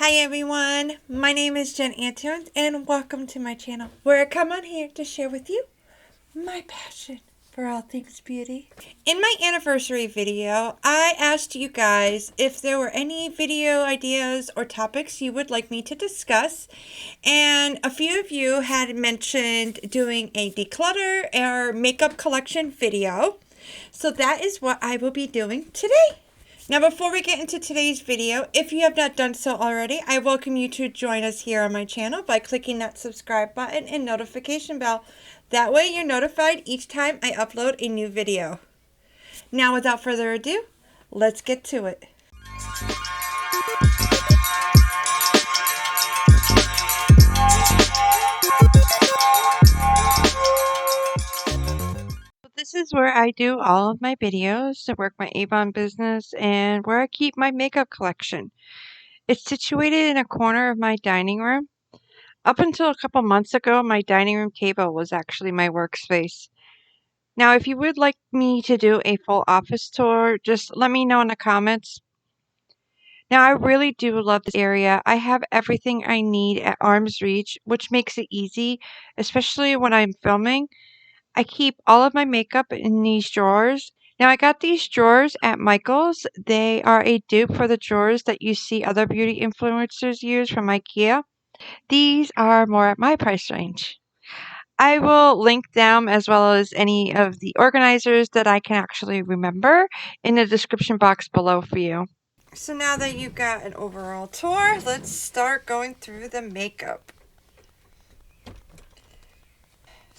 Hi everyone, my name is Jen Antunes and welcome to my channel where I come on here to share with you my passion for all things beauty. In my anniversary video, I asked you guys if there were any video ideas or topics you would like me to discuss, and a few of you had mentioned doing a declutter or makeup collection video. So that is what I will be doing today. Now, before we get into today's video, if you have not done so already, I welcome you to join us here on my channel by clicking that subscribe button and notification bell. That way you're notified each time I upload a new video. Now, without further ado, let's get to it. This is where I do all of my videos to work my Avon business and where I keep my makeup collection. It's situated in a corner of my dining room. Up until a couple months ago, my dining room table was actually my workspace. Now, if you would like me to do a full office tour, just let me know in the comments. Now, I really do love this area. I have everything I need at arm's reach, which makes it easy, especially when I'm filming. I keep all of my makeup in these drawers. Now, I got these drawers at Michael's. They are a dupe for the drawers that you see other beauty influencers use from IKEA. These are more at my price range. I will link them as well as any of the organizers that I can actually remember in the description box below for you. So now that you've got an overall tour, let's start going through the makeup.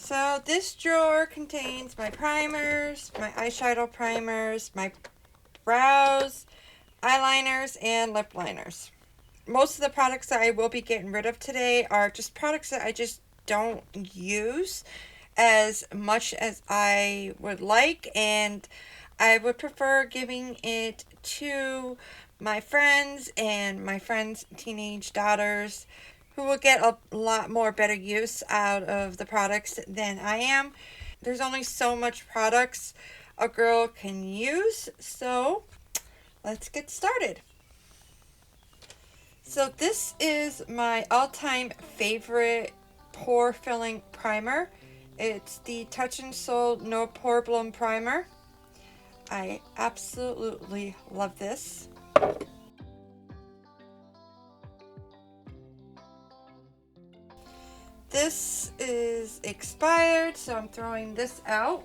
So this drawer contains my primers, my eyeshadow primers, my brows, eyeliners, and lip liners. Most of the products that I will be getting rid of today are just products that I just don't use as much as I would like, and I would prefer giving it to my friends and my friends' teenage daughters who will get a lot more better use out of the products than I am. There's only so much products a girl can use, so let's get started. So this is my all-time favorite pore filling primer. It's the Touch and Soul No Pore Bloom Primer. I absolutely love this. This is expired, so I'm throwing this out.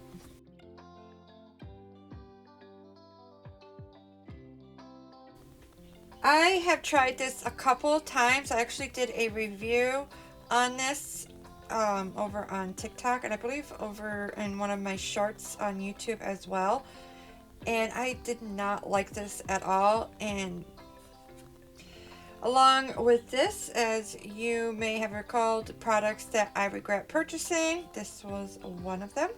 I have tried this a couple of times. I actually did a review on this over on TikTok, and I believe over in one of my shorts on YouTube as well. And I did not like this at all. And along with this, as you may have recalled, products that I regret purchasing, this was one of them.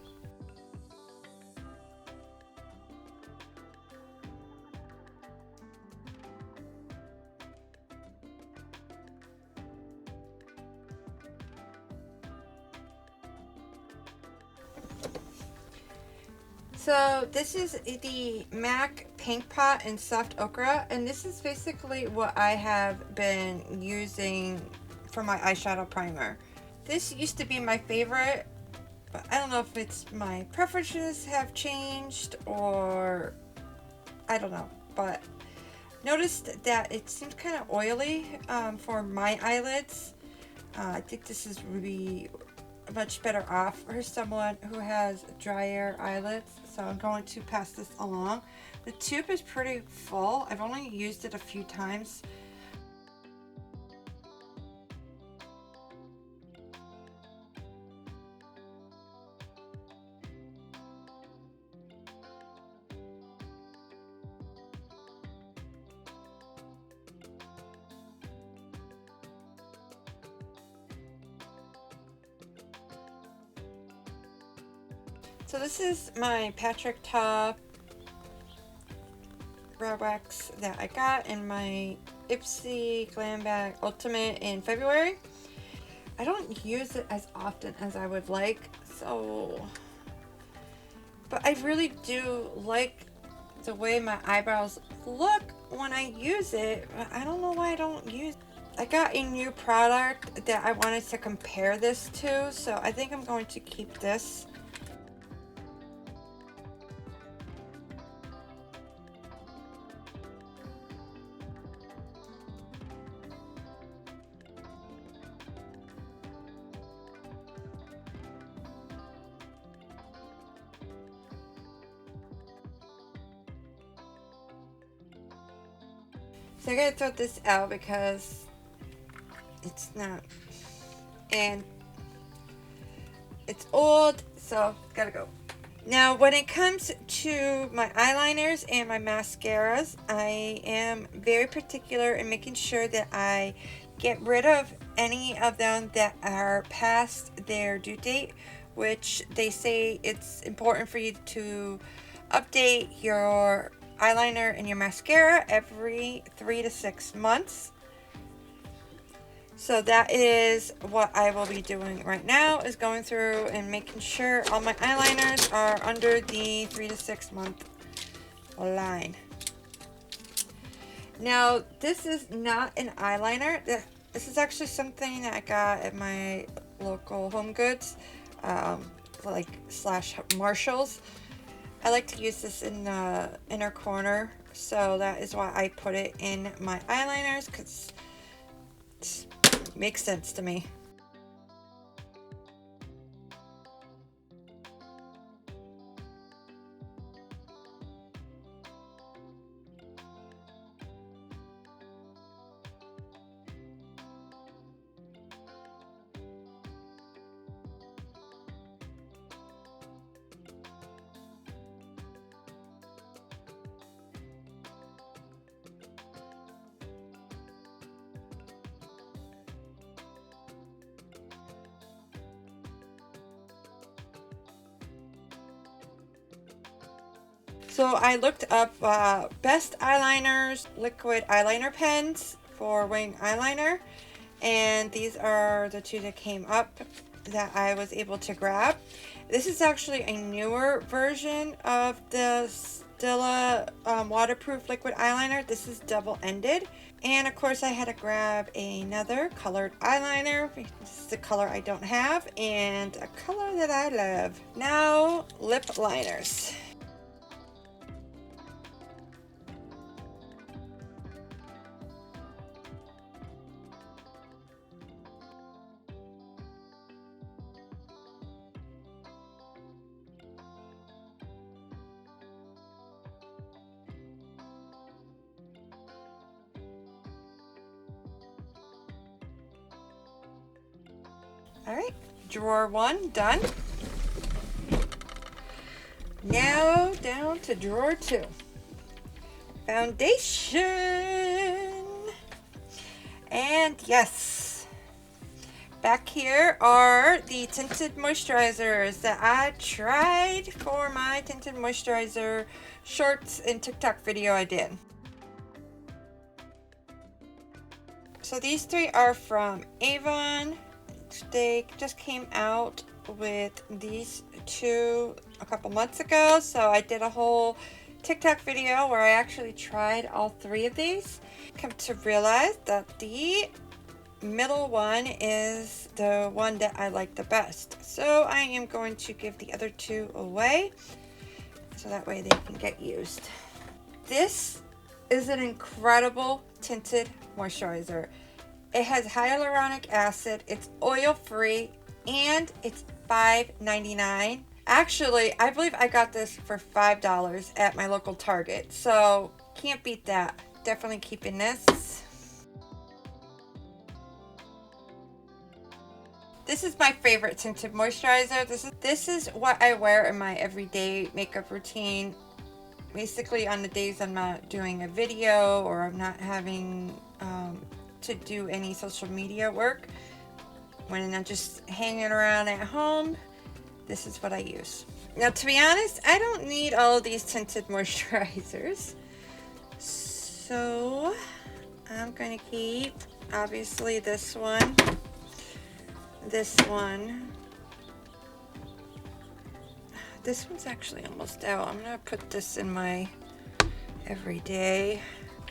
So this is the MAC Pink Pot in Soft Ochre, and this is basically what I have been using for my eyeshadow primer. This used to be my favorite, but I don't know if it's my preferences have changed or I don't know, but noticed that it seems kind of oily for my eyelids. I think this is really much better off for someone who has drier eyelids, so I'm going to pass this along. The tube is pretty full. I've only used it a few times. So this is my Patrick Ta brow wax that I got in my Ipsy Glam Bag Ultimate in February. I don't use it as often as I would like, so, but I really do like the way my eyebrows look when I use it. I don't know why I don't use it. I got a new product that I wanted to compare this to, so I think I'm going to keep this. So I gotta throw this out because it's not, and it's old, so gotta go. Now, when it comes to my eyeliners and my mascaras, I am very particular in making sure that I get rid of any of them that are past their due date, which they say it's important for you to update your eyeliner and your mascara every 3 to 6 months. So that is what I will be doing right now, is going through and making sure all my eyeliners are under the 3 to 6 month line. Now, this is not an eyeliner. This is actually something that I got at my local Home Goods, like slash Marshalls. I like to use this in the inner corner, so that is why I put it in my eyeliners, because it makes sense to me. So I looked up best eyeliners, liquid eyeliner pens for wing eyeliner, and these are the two that came up that I was able to grab. This is actually a newer version of the Stila waterproof liquid eyeliner. This is double-ended, and of course I had to grab another colored eyeliner. This is the color I don't have and a color that I love. Now, lip liners. Alright, drawer 1 done. Now down to drawer 2. Foundation. And yes, back here are the tinted moisturizers that I tried for my tinted moisturizer shorts and TikTok video I did. So these 3 are from Avon. They just came out with these 2 a couple months ago, so I did a whole TikTok video where I actually tried all 3 of these. Come to realize that the middle one is the one that I like the best, so I am going to give the other 2 away so that way they can get used. This is an incredible tinted moisturizer. It has hyaluronic acid, it's oil-free, and it's $5.99. Actually, I believe I got this for $5 at my local Target, so can't beat that. Definitely keeping this. This is my favorite tinted moisturizer. This is what I wear in my everyday makeup routine. Basically on the days I'm not doing a video or I'm not having to do any social media work, when I'm just hanging around at home, this is what I use. Now, to be honest, I don't need all of these tinted moisturizers, so I'm going to keep obviously this one, this one. This one's actually almost out. I'm going to put this in my everyday.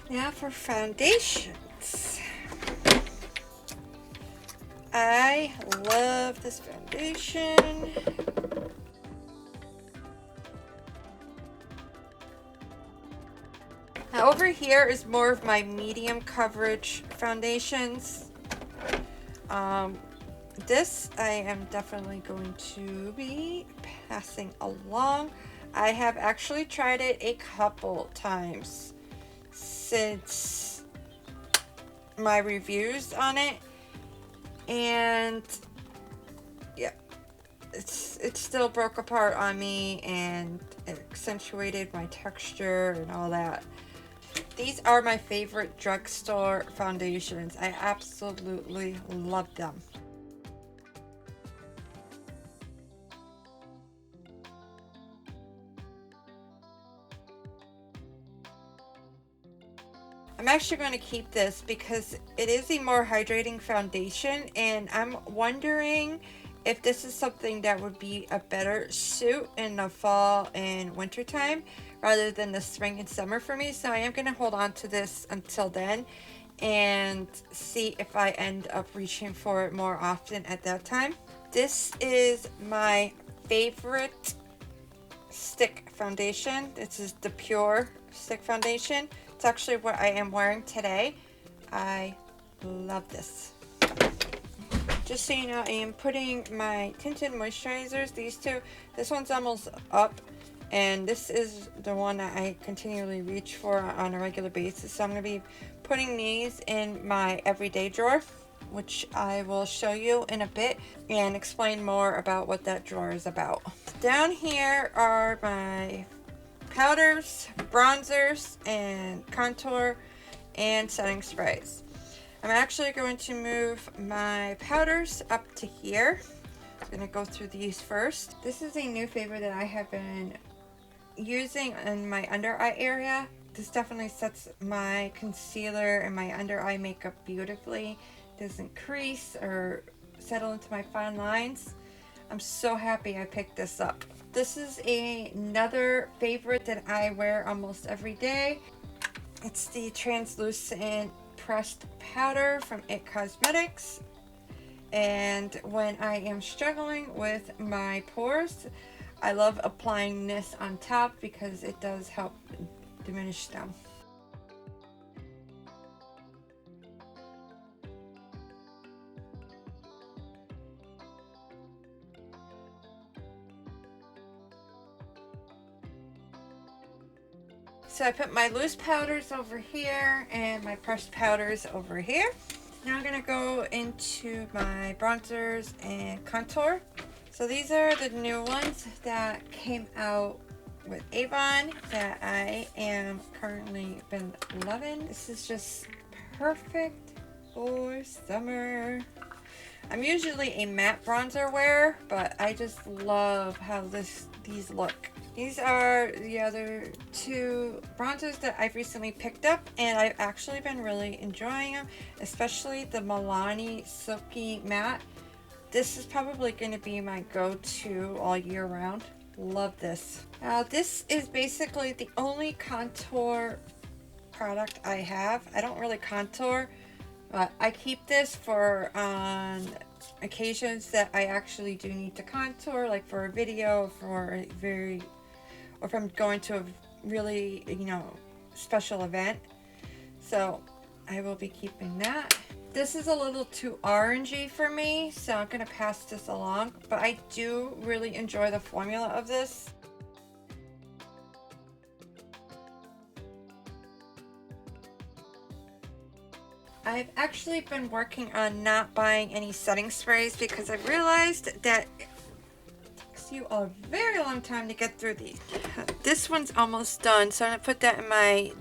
Now for foundations. I love this foundation. Now over here is more of my medium coverage foundations. This I am definitely going to be passing along. I have actually tried it a couple times since my reviews on it, and yeah, it still broke apart on me and it accentuated my texture and all that. These are my favorite drugstore foundations. I absolutely love them. I'm actually going to keep this because it is a more hydrating foundation, and I'm wondering if this is something that would be a better suit in the fall and winter time rather than the spring and summer for me. So I am going to hold on to this until then and see if I end up reaching for it more often at that time. This is my favorite stick foundation. This is the Pure Stick Foundation. It's actually what I am wearing today. I love this. Just so you know, I am putting my tinted moisturizers, these two. This one's almost up, and this is the one that I continually reach for on a regular basis. So I'm going to be putting these in my everyday drawer, which I will show you in a bit and explain more about what that drawer is about. Down here are my powders, bronzers, and contour and setting sprays. I'm actually going to move my powders up to here. I'm going to go through these first. This is a new favorite that I have been using in my under eye area. This definitely sets my concealer and my under eye makeup beautifully. It doesn't crease or settle into my fine lines. I'm so happy I picked this up. This is another favorite that I wear almost every day. It's the translucent pressed powder from It Cosmetics, and when I am struggling with my pores, I love applying this on top because it does help diminish them. So I put my loose powders over here and my pressed powders over here. Now I'm going to go into my bronzers and contour. So these are the new ones that came out with Avon that I am currently been loving. This is just perfect for summer. I'm usually a matte bronzer wearer, but I just love how these look. These are the other two bronzers that I've recently picked up, and I've actually been really enjoying them, especially the Milani Silky Matte. This is probably going to be my go-to all year round. Love this. Now, this is basically the only contour product I have. I don't really contour, but I keep this for on occasions that I actually do need to contour, like for a video, or if I'm going to a really, special event. So I will be keeping that. This is a little too orangey for me, so I'm going to pass this along, but I do really enjoy the formula of this. I've actually been working on not buying any setting sprays because I've realized that it takes you a very long time to get through these. This one's almost done, so I'm going to put that in my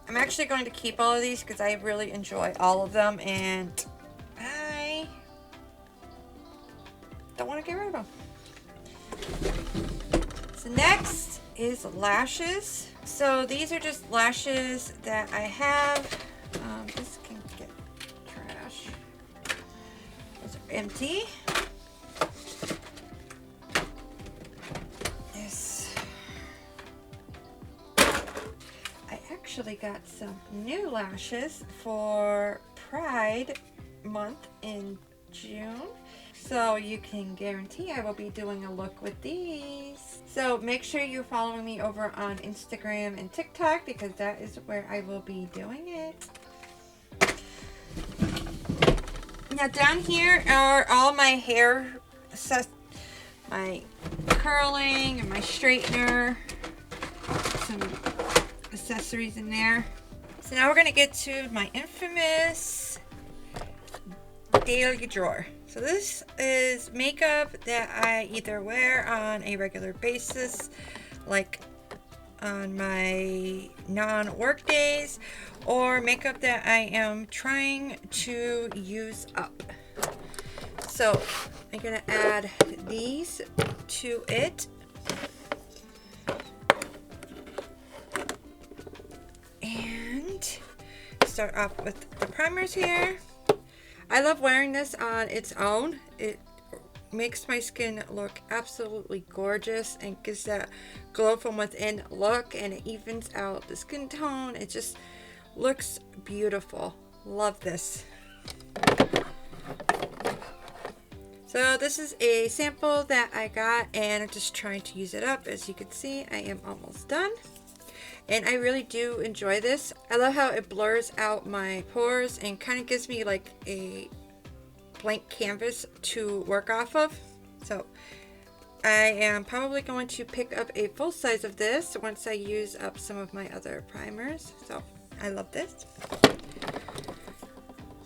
I'm actually going to keep all of these because I really enjoy all of them and I don't want to get rid of them. So next is lashes. So these are just lashes that I have. This can get trash. Those are empty. actually got some new lashes for Pride month in June. So you can guarantee I will be doing a look with these. So make sure you're following me over on Instagram and TikTok because that is where I will be doing it. Now down here are all my hair, my curling and my straightener, some accessories in there. So now we're going to get to my infamous daily drawer. So this is makeup that I either wear on a regular basis, like on my non-work days, or makeup that I am trying to use up. So I'm gonna add these to it. And start off with the primers here. I love wearing this on its own. It makes my skin look absolutely gorgeous and gives that glow from within look, and it evens out the skin tone. It just looks beautiful. Love this. So this is a sample that I got and I'm just trying to use it up. As you can see, I am almost done. And I really do enjoy this. I love how it blurs out my pores and kind of gives me like a blank canvas to work off of. So I am probably going to pick up a full size of this once I use up some of my other primers. So I love this.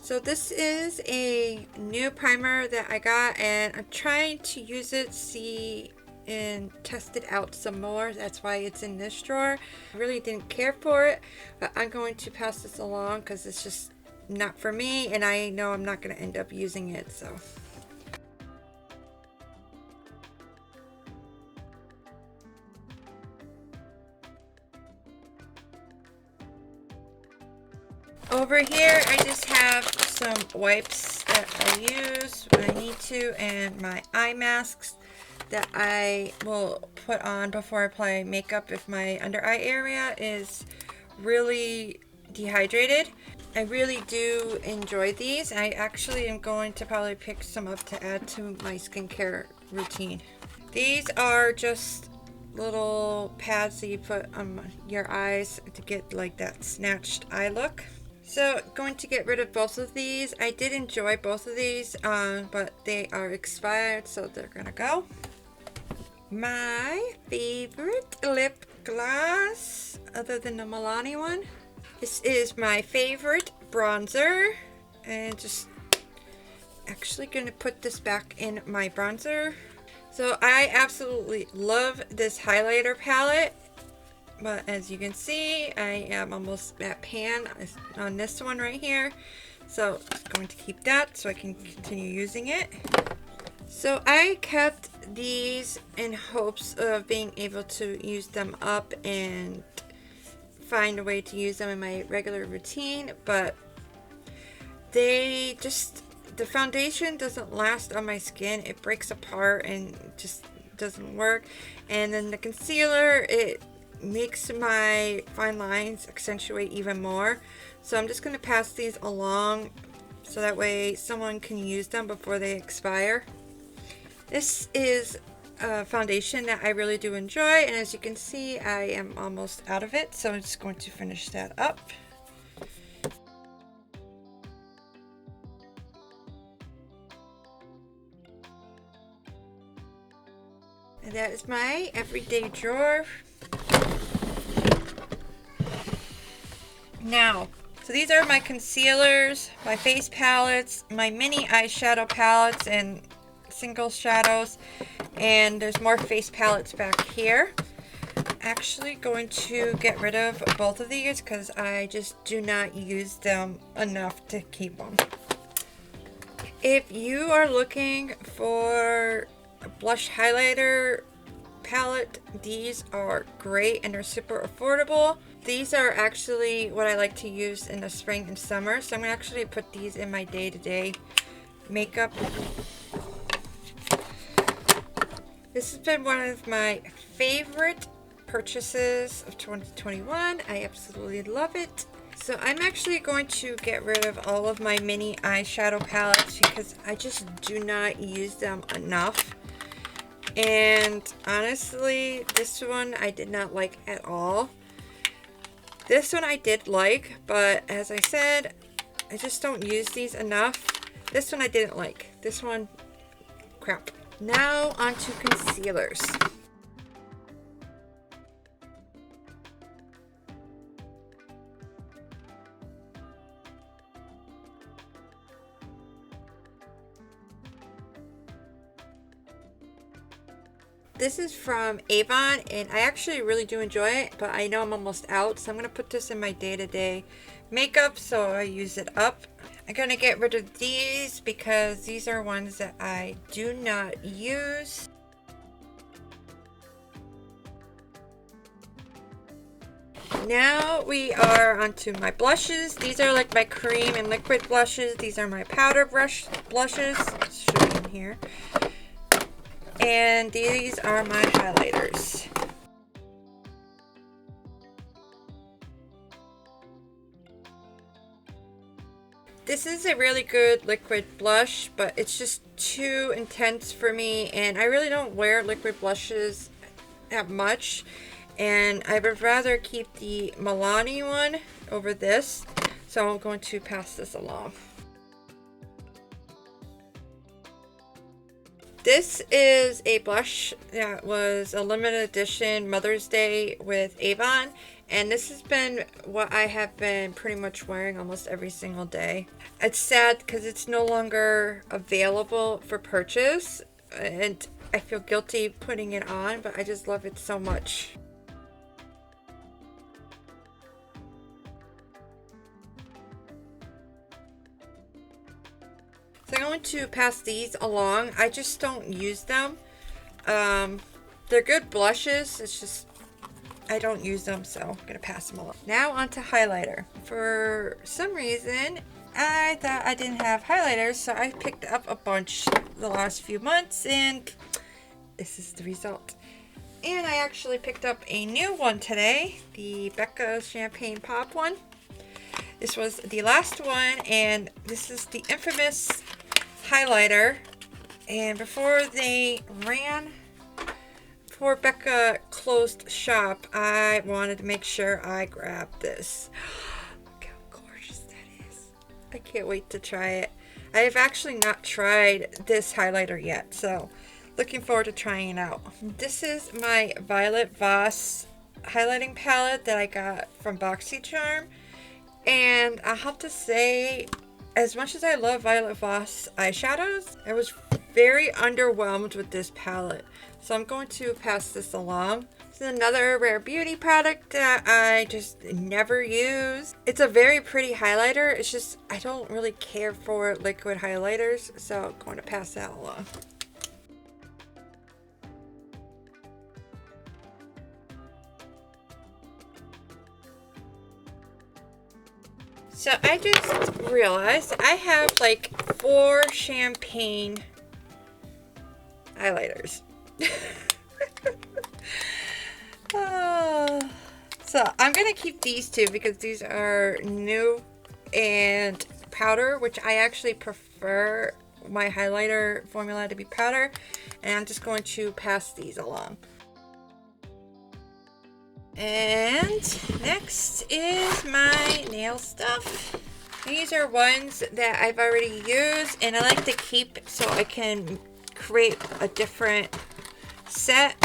So this is a new primer that I got and I'm trying to use it, see and test it out some more. That's why it's in this drawer. I really didn't care for it, but I'm going to pass this along because it's just not for me and I know I'm not going to end up using it. So over here I just have some wipes that I use when I need to and my eye masks that I will put on before I apply makeup if my under eye area is really dehydrated. I really do enjoy these. I actually am going to probably pick some up to add to my skincare routine. These are just little pads that you put on your eyes to get like that snatched eye look. So going to get rid of both of these. I did enjoy both of these, but they are expired, so they're gonna go. My favorite lip gloss, other than the Milani one. This is my favorite bronzer, and just actually gonna put this back in my bronzer. So I absolutely love this highlighter palette, but as you can see, I am almost at pan on this one right here. So I'm going to keep that so I can continue using it. So I kept these in hopes of being able to use them up and find a way to use them in my regular routine, but the foundation doesn't last on my skin. It breaks apart and just doesn't work. And then the concealer, it makes my fine lines accentuate even more. So I'm just going to pass these along so that way someone can use them before they expire. This is a foundation that I really do enjoy, and as you can see, I am almost out of it, so I'm just going to finish that up. And that is my everyday drawer. Now, so these are my concealers, my face palettes, my mini eyeshadow palettes, and single shadows, and there's more face palettes back here. Actually going to get rid of both of these because I just do not use them enough to keep them. If you are looking for a blush highlighter palette, these are great and they're super affordable. These are actually what I like to use in the spring and summer, so I'm gonna actually put these in my day-to-day makeup. This has been one of my favorite purchases of 2021. I absolutely love it. So I'm actually going to get rid of all of my mini eyeshadow palettes because I just do not use them enough. And honestly, this one I did not like at all. This one I did like, but as I said, I just don't use these enough. This one I didn't like. This one, crap. Now onto concealers. This is from Avon, and I actually really do enjoy it, but I know I'm almost out, so I'm going to put this in my day-to-day makeup so I use it up. I'm going to get rid of these because these are ones that I do not use. Now we are onto my blushes. These are like my cream and liquid blushes. These are my powder blushes. Let's show you in here. And these are my highlighters. This is a really good liquid blush, but it's just too intense for me, and I really don't wear liquid blushes that much, and I would rather keep the Milani one over this, so I'm going to pass this along. This is a blush that was a limited edition Mother's Day with Avon, and this has been what I have been pretty much wearing almost every single day. It's sad because it's no longer available for purchase, and I feel guilty putting it on, but I just love it so much. So I'm going to pass these along. I just don't use them. They're good blushes. It's just I don't use them, so I'm going to pass them along. Now onto highlighter. For some reason, I thought I didn't have highlighters, so I picked up a bunch the last few months, and this is the result. And I actually picked up a new one today, the Becca Champagne Pop one. This was the last one, and this is the infamous highlighter. And before Becca closed shop, I wanted to make sure I grabbed this. Look how gorgeous that is. I can't wait to try it. I have actually not tried this highlighter yet, so looking forward to trying it out. This is my Violet Voss highlighting palette that I got from BoxyCharm. And I have to say, as much as I love Violet Voss eyeshadows, I was very underwhelmed with this palette. So I'm going to pass this along. This is another Rare Beauty product that I just never use. It's a very pretty highlighter. It's just, I don't really care for liquid highlighters, so I'm going to pass that along. So I just realized I have like 4 champagne highlighters. So I'm going to keep these 2 because these are new and powder, which I actually prefer my highlighter formula to be powder. And I'm just going to pass these along. And next is my nail stuff. These are ones that I've already used and I like to keep so I can create a different set.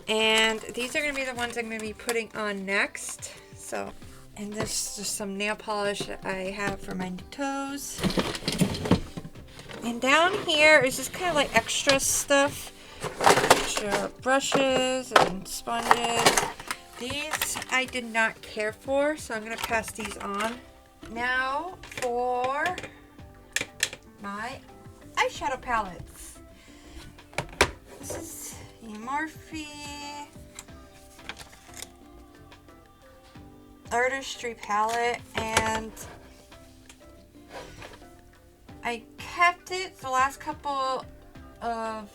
And these are going to be the ones I'm going to be putting on next. So, and this is just some nail polish that I have for my toes. And down here is just kind of like extra stuff. Extra brushes and sponges. These I did not care for, so I'm going to pass these on. Now for my eyeshadow palettes. This is a Morphe Artistry palette, and I've kept it the last couple of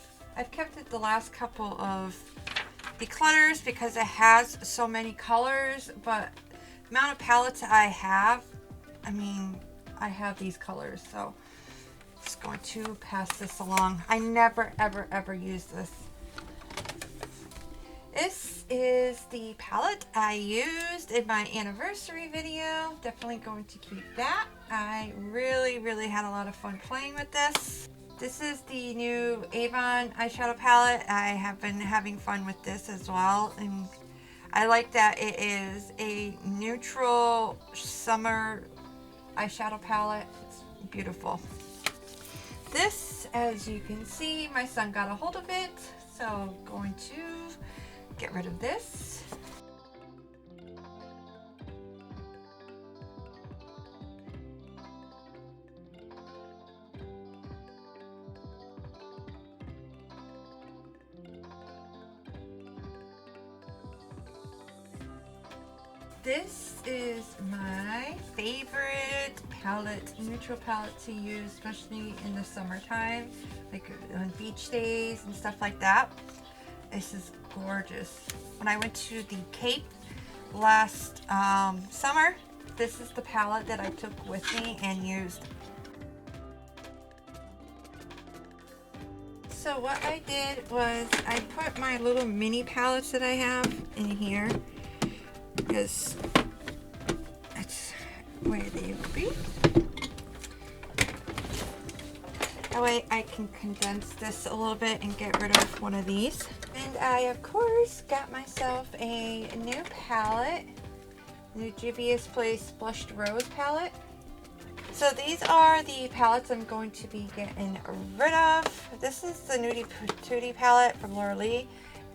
Declutters because it has so many colors, but the amount of palettes I have, I mean, I have these colors, so I'm just going to pass this along. I never, ever, ever use this. This is the palette I used in my anniversary video. Definitely going to keep that. I really, really had a lot of fun playing with this. This is the new Avon eyeshadow palette. I have been having fun with this as well, and I like that it is a neutral summer eyeshadow palette. It's beautiful. This, as you can see, my son got a hold of it, so I'm going to get rid of this. This is my favorite palette, neutral palette to use, especially in the summertime, like on beach days and stuff like that. This is gorgeous. When I went to the Cape last summer, this is the palette that I took with me and used. So what I did was I put my little mini palettes that I have in here, because that's where they will be. That way I can condense this a little bit and get rid of one of these. And I, of course, got myself a new palette, new Juvia's Place Blushed Rose palette. So these are the palettes I'm going to be getting rid of. This is the Nudie Patootie palette from Laura Lee,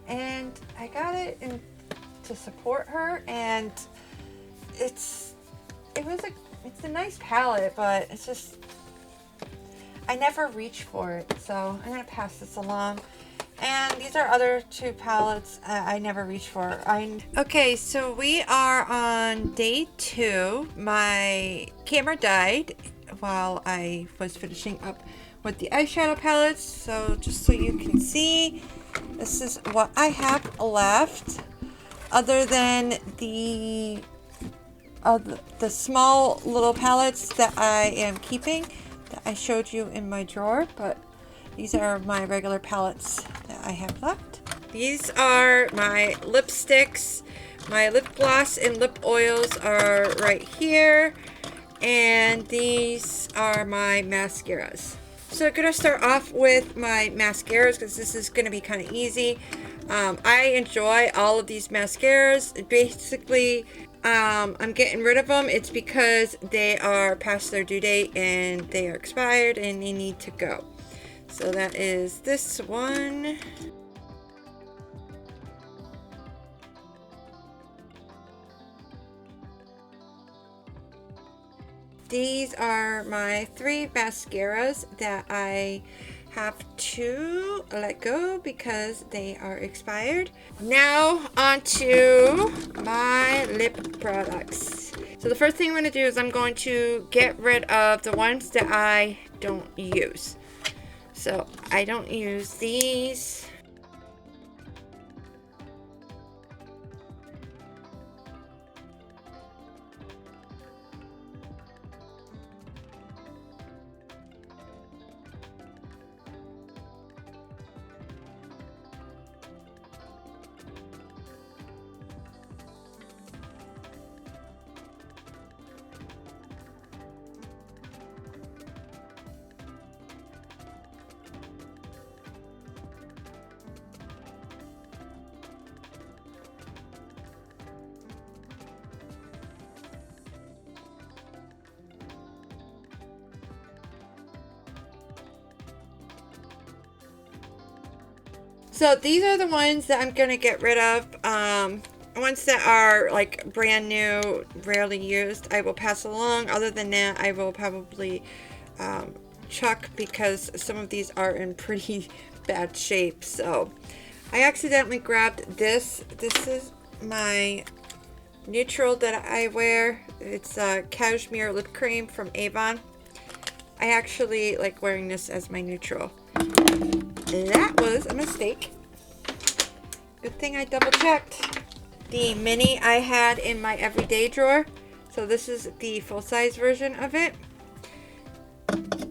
and I got it to support her, and it's a nice palette, but it's just I never reach for it, so I'm gonna pass this along. And these are other two palettes I never reach for. Okay, so we are on day 2. My camera died while I was finishing up with the eyeshadow palettes, so just so you can see, this is what I have left, other than the small little palettes that I am keeping that I showed you in my drawer, but these are my regular palettes that I have left. These are my lipsticks. My lip gloss and lip oils are right here, and these are my mascaras. So I'm gonna start off with my mascaras because this is gonna be kind of easy. I enjoy all of these mascaras. Basically, I'm getting rid of them. It's because they are past their due date and they are expired and they need to go. So that is this one. These are my 3 mascaras that I have to let go because they are expired. Now onto my lip products. So the first thing I'm going to do is I'm going to get rid of the ones that I don't use. So I don't use these. So these are the ones that I'm going to get rid of. Ones that are like brand new, rarely used, I will pass along. Other than that, I will probably chuck because some of these are in pretty bad shape. So I accidentally grabbed this. This is my neutral that I wear. It's a cashmere lip cream from Avon. I actually like wearing this as my neutral. That was a mistake. Good thing I double checked. The mini I had in my everyday drawer. So this is the full-size version of it.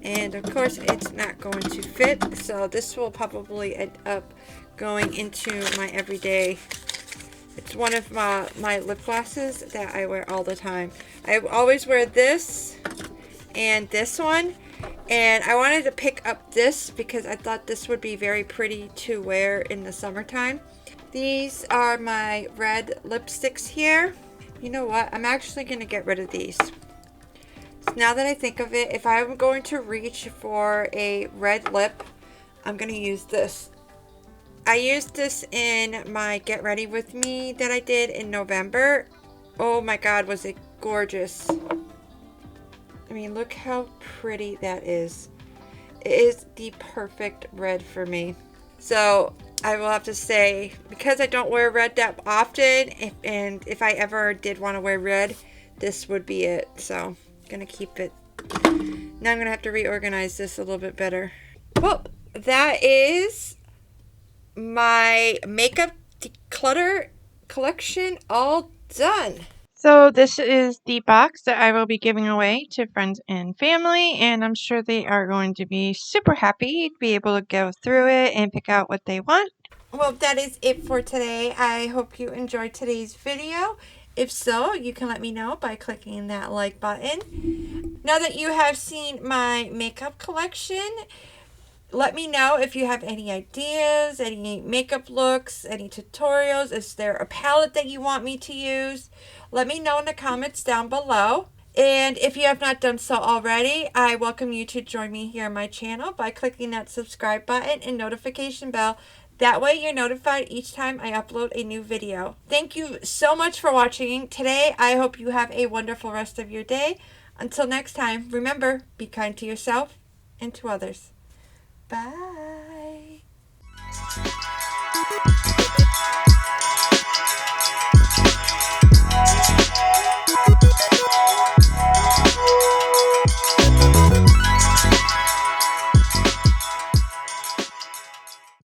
And of course it's not going to fit. So this will probably end up going into my everyday. It's one of my lip glosses that I wear all the time. I always wear this and this one. And I wanted to pick up this because I thought this would be very pretty to wear in the summertime. These are my red lipsticks here. You know what? I'm actually going to get rid of these. So now that I think of it, if I'm going to reach for a red lip, I'm going to use this. I used this in my Get Ready With Me that I did in November. Oh my God, was it gorgeous. I mean, look how pretty that is. It is the perfect red for me. So I will have to say, because I don't wear red that often, and if I ever did want to wear red, this would be it. So I'm going to keep it. Now I'm going to have to reorganize this a little bit better. Well, that is my makeup declutter collection all done. So this is the box that I will be giving away to friends and family, and I'm sure they are going to be super happy to be able to go through it and pick out what they want. Well, that is it for today. I hope you enjoyed today's video. If so, you can let me know by clicking that like button. Now that you have seen my makeup collection, let me know if you have any ideas, any makeup looks, any tutorials. Is there a palette that you want me to use? Let me know in the comments down below. And if you have not done so already, I welcome you to join me here on my channel by clicking that subscribe button and notification bell. That way you're notified each time I upload a new video. Thank you so much for watching today. I hope you have a wonderful rest of your day. Until next time, remember, be kind to yourself and to others. Bye.